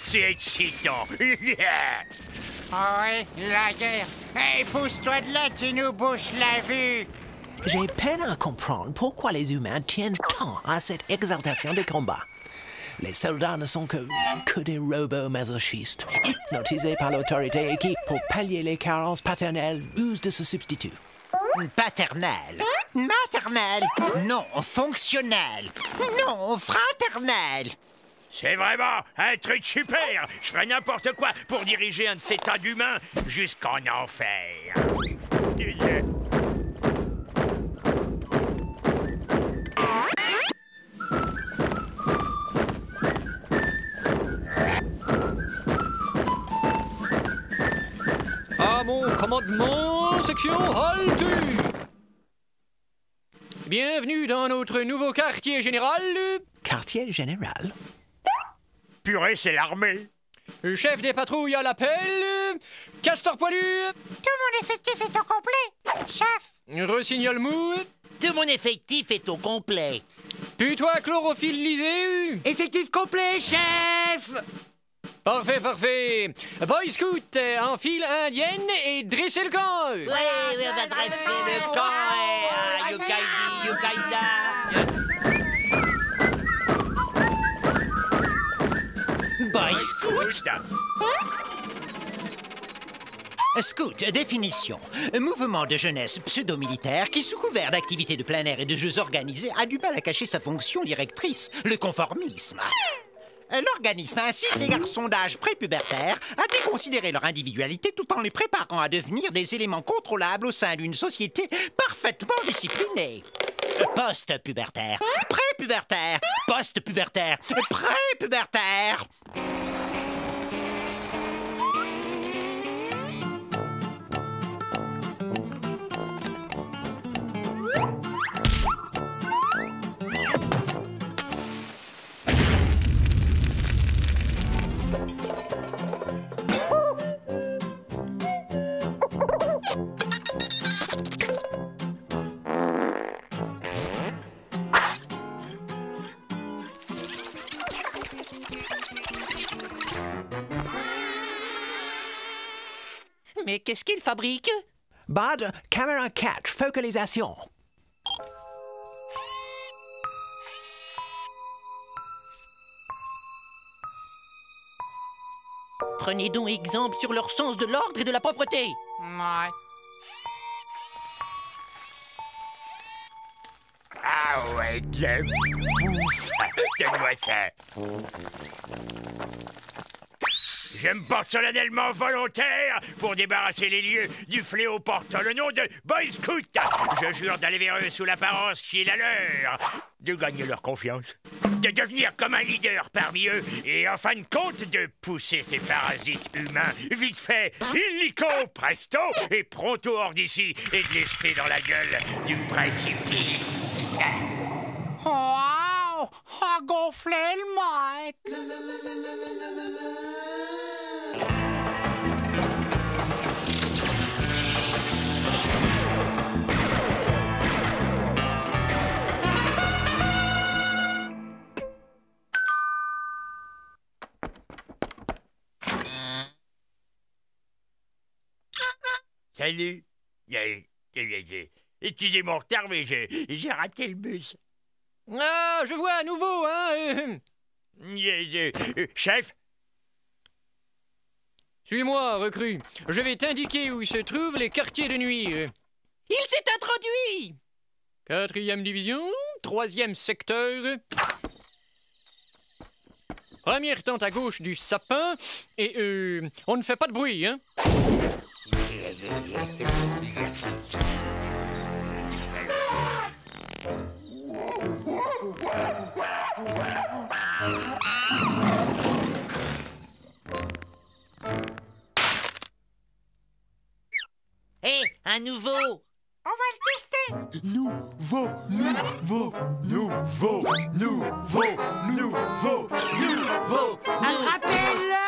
c'est excitant. Oh oui, la guerre. Hey, pousse-toi de là, tu nous bouches la vue. J'ai peine à comprendre pourquoi les humains tiennent tant à cette exaltation des combats. Les soldats ne sont que des robots masochistes, hypnotisés par l'autorité et qui, pour pallier les carences paternelles, usent de ce substitut. Paternel, maternel, non fonctionnel, non fraternel. C'est vraiment un truc super. Je ferais n'importe quoi pour diriger un de ces tas d'humains jusqu'en enfer. À mon commandement, section halte. Bienvenue dans notre nouveau quartier général. Quartier général? Purée, c'est l'armée. Chef des patrouilles à l'appel. Castor poilu. Tout mon effectif est au complet, chef. Rossignol mou. Tout mon effectif est au complet. Putois chlorophyllisé. Effectif complet, chef. Parfait, parfait. Boy Scout en file indienne et dressez le camp. Oui, on va dresser le camp. Yukaida. Boy Scout. Scout, définition. Mouvement de jeunesse pseudo-militaire qui, sous couvert d'activités de plein air et de jeux organisés, a du mal à cacher sa fonction directrice, le conformisme. L'organisme incite les garçons d'âge prépubértaire à déconsidérer leur individualité tout en les préparant à devenir des éléments contrôlables au sein d'une société parfaitement disciplinée. Post-pubertaire, prépubértaire, post-pubertaire, prépubértaire. Mais qu'est-ce qu'il fabrique? Bad, caméra catch, focalisation. Prenez donc exemple sur leur sens de l'ordre et de la propreté. Ouais. Ah ouais, quelle bouffe. Donne-moi ça. Je me porte solennellement volontaire pour débarrasser les lieux du fléau portant le nom de Boy Scout. Je jure d'aller vers eux sous l'apparence qui est la leur, de gagner leur confiance, de devenir comme un leader parmi eux et en fin de compte de pousser ces parasites humains vite fait, illico presto et pronto hors d'ici et de les jeter dans la gueule du précipice. Wow! A gonflé le mic! Salut. Excusez mon retard, mais j'ai raté le bus. Ah, je vois à nouveau, hein. Chef? Suis-moi, recrue. Je vais t'indiquer où se trouvent les quartiers de nuit. Il s'est introduit! 4e division, 3e secteur. Première tente à gauche du sapin. Et on ne fait pas de bruit, hein? Hé, un nouveau. On va le tester! Nouveau. Attrapez-le!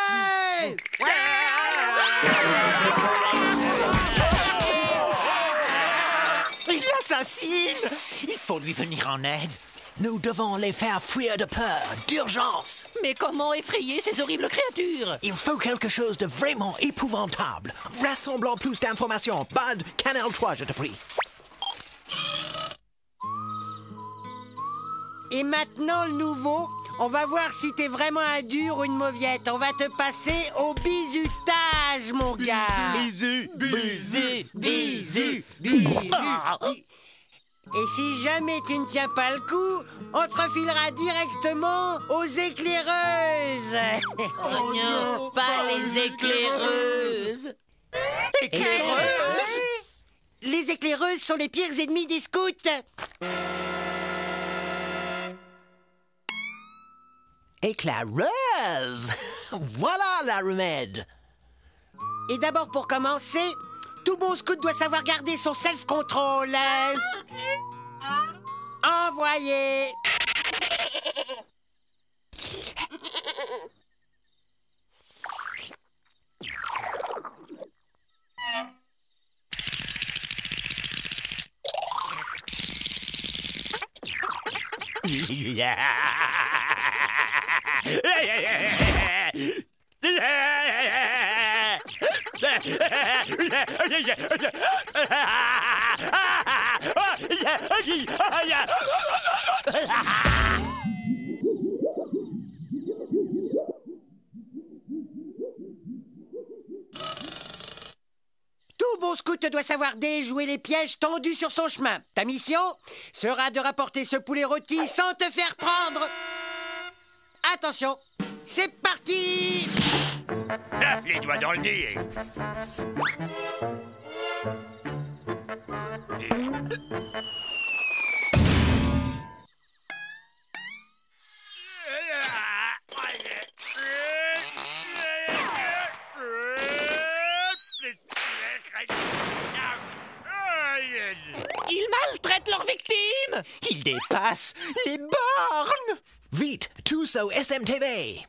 Il l'assassine! Il faut lui venir en aide. Nous devons les faire fuir de peur, d'urgence. Mais comment effrayer ces horribles créatures? Il faut quelque chose de vraiment épouvantable. Rassemblons plus d'informations. Bud, Canal 3, je te prie. Et maintenant, le nouveau, on va voir si t'es vraiment un dur ou une mauviette. On va te passer au bisutage, mon gars. Bisous, bisous, bisous, Et si jamais tu ne tiens pas le coup, on te refilera directement aux éclaireuses. Oh non, pas les éclaireuses. Éclaireuses? Les éclaireuses sont les pires ennemis des scouts. Éclaireuse! Voilà la remède! Et d'abord, pour commencer, tout bon scout doit savoir garder son self-control. Envoyé! Tout bon scout doit savoir déjouer les pièges tendus sur son chemin. Ta mission sera de rapporter ce poulet rôti sans te faire prendre. Attention, c'est parti! Ah, les doigts dans le nez. Ils maltraitent leurs victimes! Ils dépassent les bornes. Vite, tous au SMTV!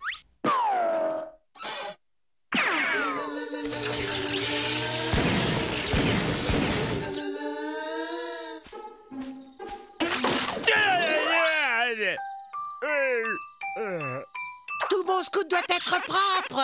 Tout bon scout doit être propre.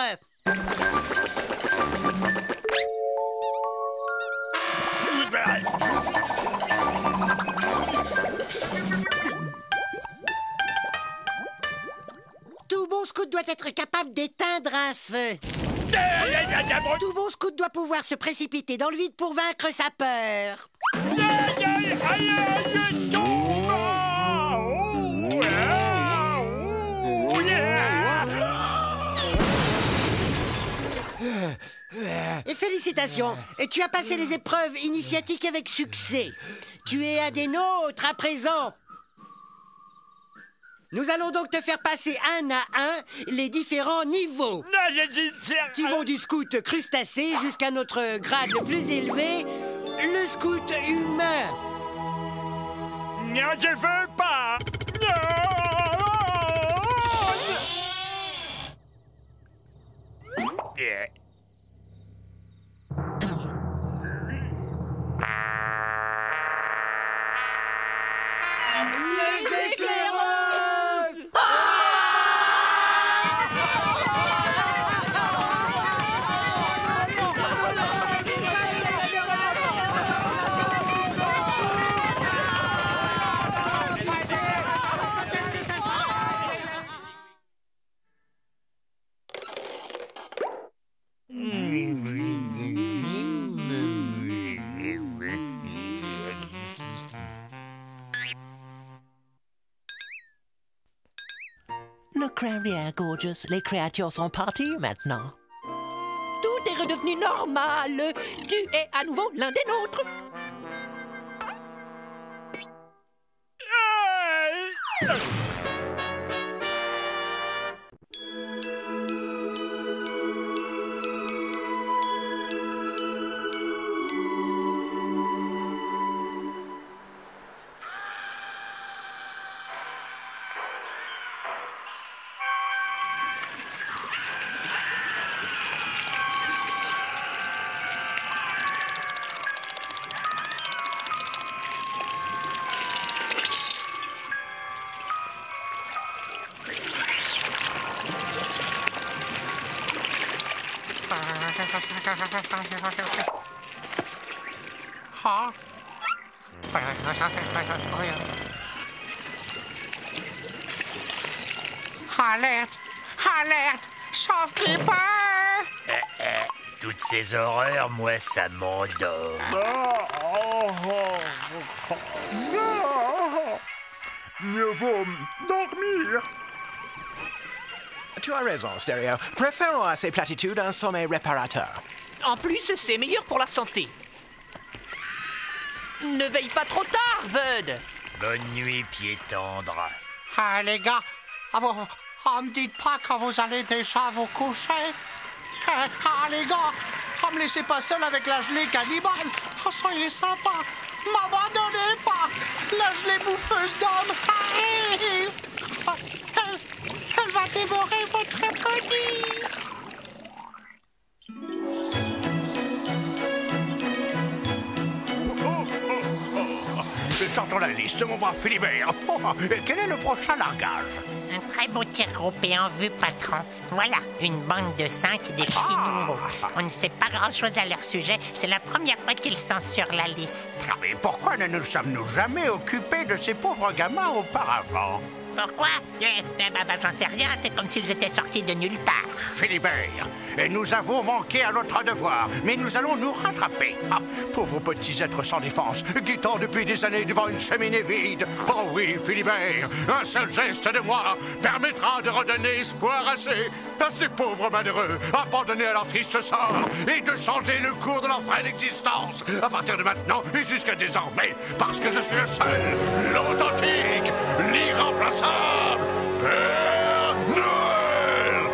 Tout bon scout doit être capable d'éteindre un feu. Tout bon scout doit pouvoir se précipiter dans le vide pour vaincre sa peur. Et félicitations, tu as passé les épreuves initiatiques avec succès. Tu es un des nôtres à présent. Nous allons donc te faire passer un à un les différents niveaux qui vont du scout crustacé jusqu'à notre grade le plus élevé, le scout humain. Non, je veux pas. Non. Les éclaireuses! Ne crains rien, Gorgeous. Les créatures sont parties maintenant. Tout est redevenu normal. Tu es à nouveau l'un des nôtres. Ah. Alerte! Alerte! Sauve Clipper! Toutes ces horreurs, moi, ça m'endort. Mieux vaut dormir. Tu as raison, Stéréo. Préférons à ces platitudes un sommeil réparateur. En plus, c'est meilleur pour la santé. Ne veille pas trop tard, Bud. Bonne nuit, pied tendre. Ah, les gars, me dites pas quand vous allez déjà vous coucher. Les gars, me laissez pas seul avec la gelée cannibale. Oh, soyez sympa. M'abandonnez pas. La gelée bouffeuse d'hommes arrive. Elle va dévorer votre petit. Sortons la liste, mon brave Philibert. Quel est le prochain largage? Un très beau tir groupé en vue, patron. Voilà, une bande de 5 des petits nouveaux. On ne sait pas grand-chose à leur sujet. C'est la première fois qu'ils sont sur la liste. Mais pourquoi ne nous sommes-nous jamais occupés de ces pauvres gamins auparavant? Pourquoi? J'en sais rien. C'est comme s'ils étaient sortis de nulle part. Philibert, nous avons manqué à notre devoir, mais nous allons nous rattraper. Ah, pauvres petits êtres sans défense, guettant depuis des années devant une cheminée vide. Oh oui, Philibert, un seul geste de moi permettra de redonner espoir à ces pauvres malheureux, abandonnés à leur triste sort, et de changer le cours de leur frêle existence, à partir de maintenant et jusqu'à désormais, parce que je suis le seul, l'authentique, l'irremplaçable Père Noël!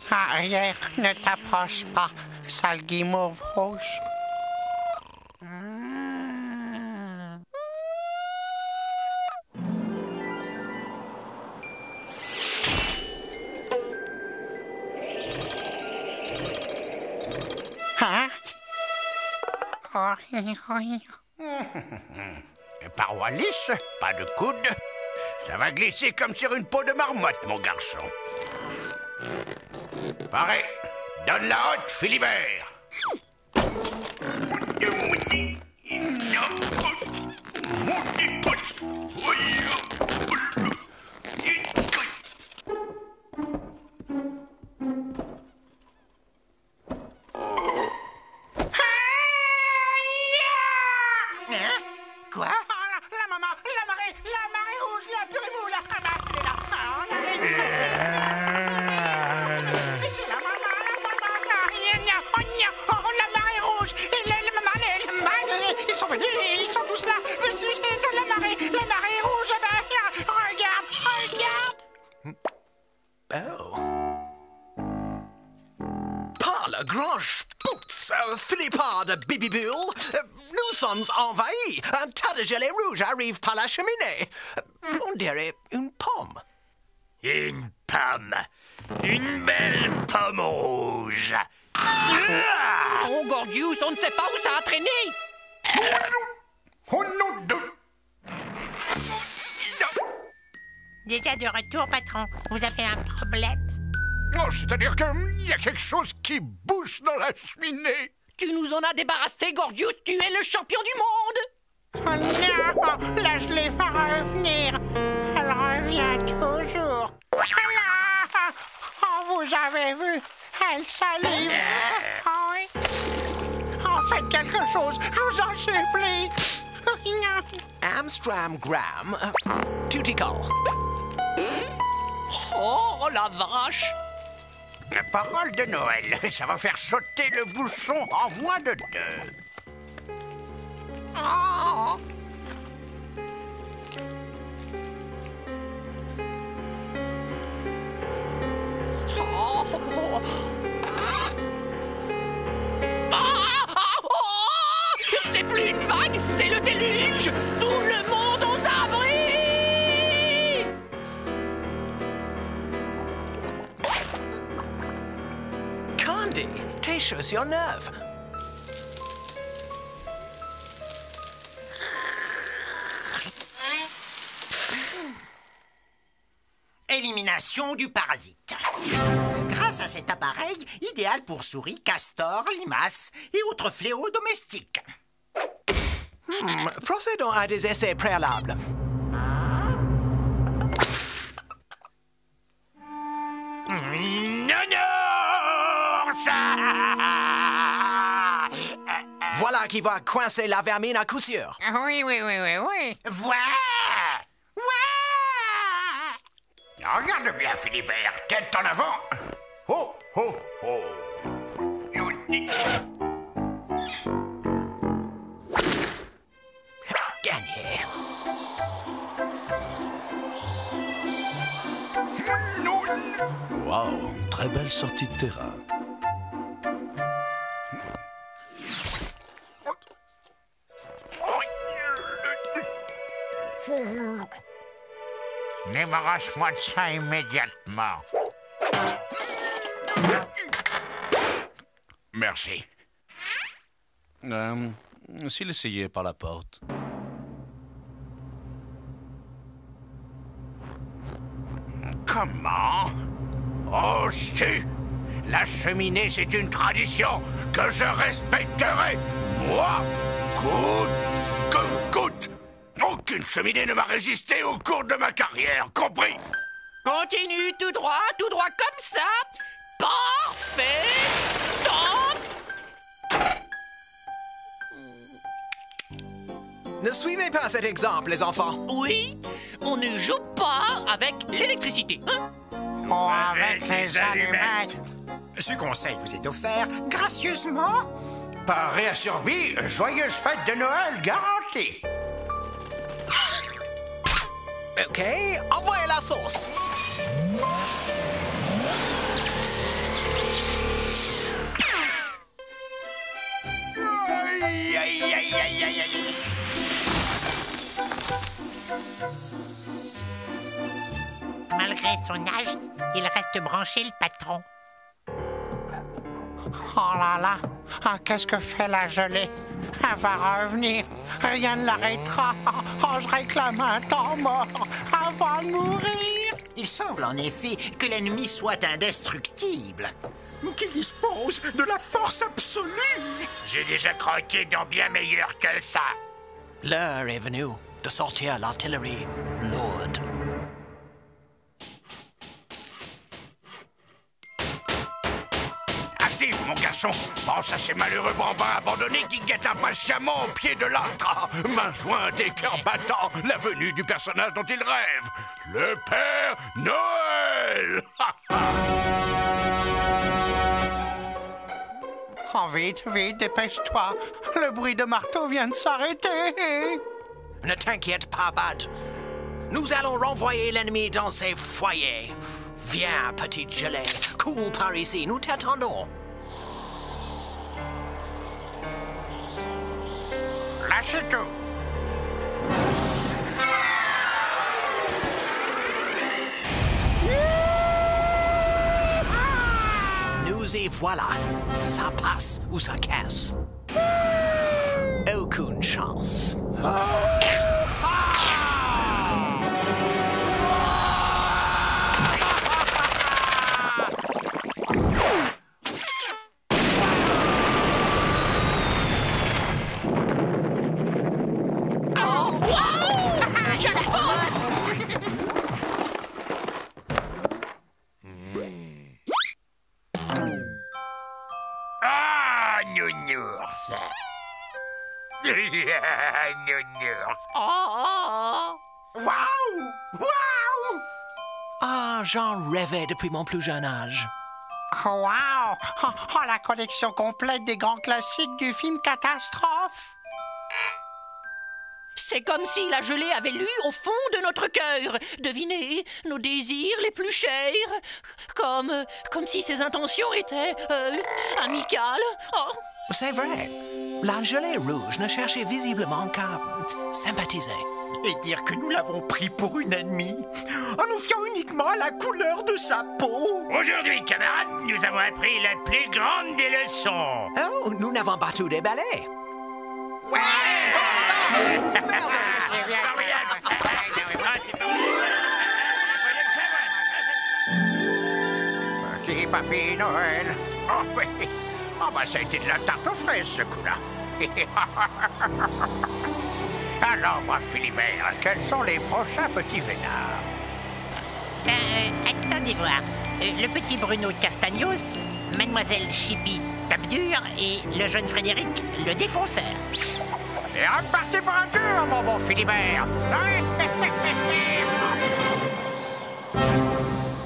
Arrière, ne t'approche pas, sale guimauve rouge. Hein? Parois lisse, pas de coude. Ça va glisser comme sur une peau de marmotte, mon garçon. Pareil, donne la haute, Philibert. Quoi? La marée rouge, la purée moule, la c'est la marée rouge, et ils sont venus, ils sont tous là, mais si c'est la marée rouge, regarde. Oh. Par le grand spouts, Philippard de Bibibulle, nous sommes envahis. Un tas de gelée rouge arrive par la cheminée. On dirait une pomme. Une pomme. Une belle pomme rouge. Oh, Gordius, on ne sait pas où ça a traîné. Oh non de... Déjà de retour, patron. Vous avez un problème? Oh, c'est-à-dire qu'il y a quelque chose qui bouge dans la cheminée. Tu nous en as débarrassé, Gordius. Tu es le champion du monde. Oh non, la gelée va revenir. Elle revient toujours. Oh, vous avez vu, elle salive. Oh oui. Oh, faites quelque chose, je vous en supplie. Amstram Graham, Tutical. Oh, la vache. Parole de Noël, ça va faire sauter le bouchon en moins de 2. Oh. Oh. C'est plus une vague, c'est le déluge. Tout le monde aux abris. Candy, tes chaussures neuves. élimination du parasite. Grâce à cet appareil, idéal pour souris, castors, limaces et autres fléaux domestiques. Procédons à des essais préalables. Voilà qui va coincer la vermine à coup sûr. Oui. Voilà! Regarde bien, Philibert, tête en avant. Oh, oh, oh. Gagné. Wow, très belle sortie de terrain. Débarrasse-moi de ça immédiatement. Merci. S'il essayait par la porte. Comment? Oh, si! La cheminée, c'est une tradition que je respecterai. Moi, coûte que coûte. Aucune cheminée ne m'a résisté au cours de ma carrière, compris? Continue tout droit comme ça. Parfait. Stop. Ne suivez pas cet exemple, les enfants. Oui, on ne joue pas avec l'électricité, hein? Oh, avec les allumettes. Ce conseil vous est offert gracieusement Par Réassurvie, joyeuse fête de Noël garantie. OK, envoyez la sauce. Aïe, aïe, aïe, aïe, aïe, aïe. Malgré son âge, il reste branché, le patron. Oh là là, qu'est-ce que fait la gelée? Elle va revenir, rien ne l'arrêtera. Oh, je réclame un temps mort, elle va mourir. Il semble en effet que l'ennemi soit indestructible, qu'il dispose de la force absolue. J'ai déjà croqué dans bien meilleur que ça. L'heure est venue de sortir l'artillerie lourde. Active, mon garçon. Pense à ces malheureux bambins abandonnés qui guettent impatiemment au pied de l'âtre. Main jointe et cœur battant, la venue du personnage dont ils rêvent. Le Père Noël. Oh, vite, vite, dépêche-toi. Le bruit de marteau vient de s'arrêter. Ne t'inquiète pas, Bud. Nous allons renvoyer l'ennemi dans ses foyers. Viens, petite gelée. Cours par ici, nous t'attendons. Lâchez tout. Nous y voilà. Ça passe ou ça casse. Aucune chance. Ah, nounours. Nounours. Waouh! Waouh! Ah, j'en rêvais depuis mon plus jeune âge. Wow! Oh, la collection complète des grands classiques du film Catastrophe. C'est comme si la gelée avait lu au fond de notre cœur. Devinez, nos désirs les plus chers. Comme si ses intentions étaient amicales. Oh. C'est vrai. La gelée rouge ne cherchait visiblement qu'à sympathiser. Et dire que nous l'avons pris pour une ennemie, en nous fiant uniquement à la couleur de sa peau. Aujourd'hui, camarades, nous avons appris la plus grande des leçons. Oh, nous n'avons pas tout déballé. papy Noël. Oh oui. Oh bah ça a été de la tarte aux fraises ce coup-là. Alors, moi, Philibert, quels sont les prochains petits vénards? Attendez voir. Le petit Bruno Castagnos, Mademoiselle Chippy Tape-Dur et le jeune Frédéric le Défonceur. Et reparti pour un tour, mon bon Philibert.